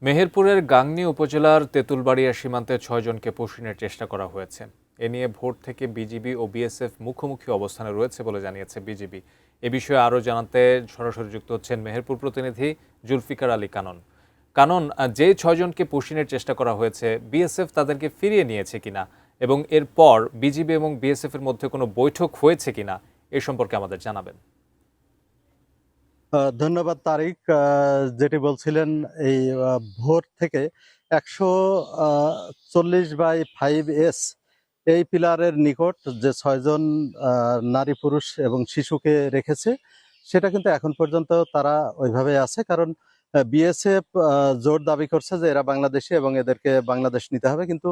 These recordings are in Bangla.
মেহেরপুরের গাংনী উপজেলার তেঁতুলবাড়িয়া সীমান্তে ৬ জনকে পুশিনের চেষ্টা করা হয়েছে। এ নিয়ে ভোর থেকে বিজিবি ও বিএসএফ মুখোমুখি অবস্থানে রয়েছে বলে জানিয়েছে বিজিবি। এ বিষয়ে আরও জানাতে সরাসরি যুক্ত হচ্ছেন মেহেরপুর প্রতিনিধি জুলফিকার আলী কানন। কানন, যে ৬ জনকে পুশিনের চেষ্টা করা হয়েছে, বিএসএফ তাদেরকে ফিরিয়ে নিয়েছে কিনা এবং এরপর বিজিবি এবং বিএসএফ এর মধ্যে কোনো বৈঠক হয়েছে কিনা এ সম্পর্কে আমাদের জানাবেন। ধন্যবাদ তারিক। যেটি বলছিলেন, এই ভোর থেকে ১৪০/5S এই পিলারের নিকট যে ৬ জন নারী পুরুষ এবং শিশুকে রেখেছে, সেটা কিন্তু এখন পর্যন্ত তারা ওইভাবে আছে। কারণ বিএসএফ জোর দাবি করছে যে এরা বাংলাদেশি এবং এদেরকে বাংলাদেশ নিতে হবে, কিন্তু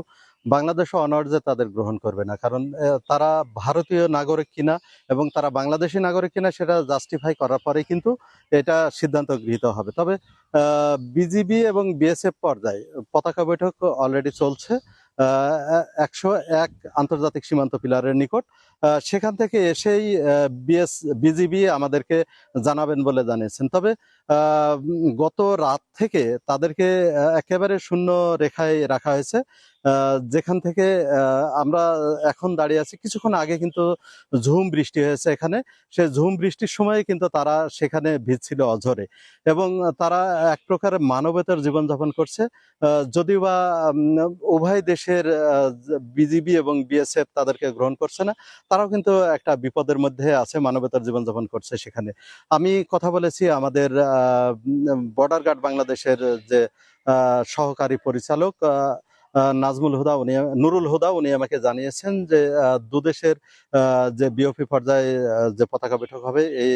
বাংলাদেশও অনার্যে তাদের গ্রহণ করবে না। কারণ তারা ভারতীয় নাগরিক কিনা এবং তারা বাংলাদেশি নাগরিক কিনা সেটা জাস্টিফাই করার পরে কিন্তু এটা সিদ্ধান্ত গৃহীত হবে। তবে বিজিবি এবং বিএসএফ পর্যায়ে পতাকা বৈঠক অলরেডি চলছে ১০১ আন্তর্জাতিক সীমান্ত পিলারের নিকট। সেখান থেকে এসেই বিজিবি আমাদেরকে জানাবেন বলে জানিয়েছেন। তবে গত রাত থেকে তাদেরকে একেবারে শূন্য রেখায় রাখা হয়েছে। যেখান থেকে আমরা এখন দাঁড়িয়ে আছি, কিছুক্ষণ আগে কিন্তু ঝুম বৃষ্টি হয়েছে এখানে। সে ঝুম বৃষ্টির সময় কিন্তু তারা সেখানে ভিজছিল অঝরে, এবং তারা এক প্রকার মানবতার জীবনযাপন করছে। যদিও বা উভয় দেশের বিজিবি এবং বিএসএফ তাদেরকে গ্রহণ করছে না, তারাও কিন্তু একটা বিপদের মধ্যে আছে, মানবতার জীবনযাপন করছে সেখানে। আমি কথা বলেছি আমাদের বর্ডার গার্ড বাংলাদেশের যে সহকারী পরিচালক নাজমুল হুদা, নুরুল হুদা, উনি আমাকে জানিয়েছেন যে দুদেশের যে বিওপি পর্যায়ে যে পতাকা বৈঠক হবে, এই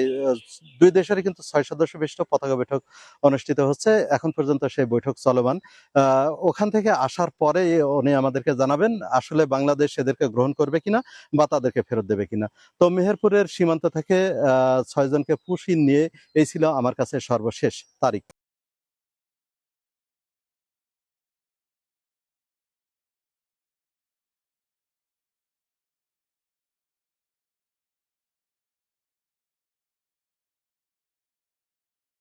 দুই দেশের কিন্তু ৬ সদস্য বিশিষ্ট পতাকা বৈঠক অনুষ্ঠিত হচ্ছে। এখন পর্যন্ত সেই বৈঠক চলমান। ওখান থেকে আসার পরে উনি আমাদেরকে জানাবেন আসলে বাংলাদেশ এদেরকে গ্রহণ করবে কিনা বা তাদেরকে ফেরত দেবে কিনা। তো মেহেরপুরের সীমান্ত থেকে ৬ জনকে পুশিয়ে নিয়ে এই ছিল আমার কাছে সর্বশেষ তারিখ।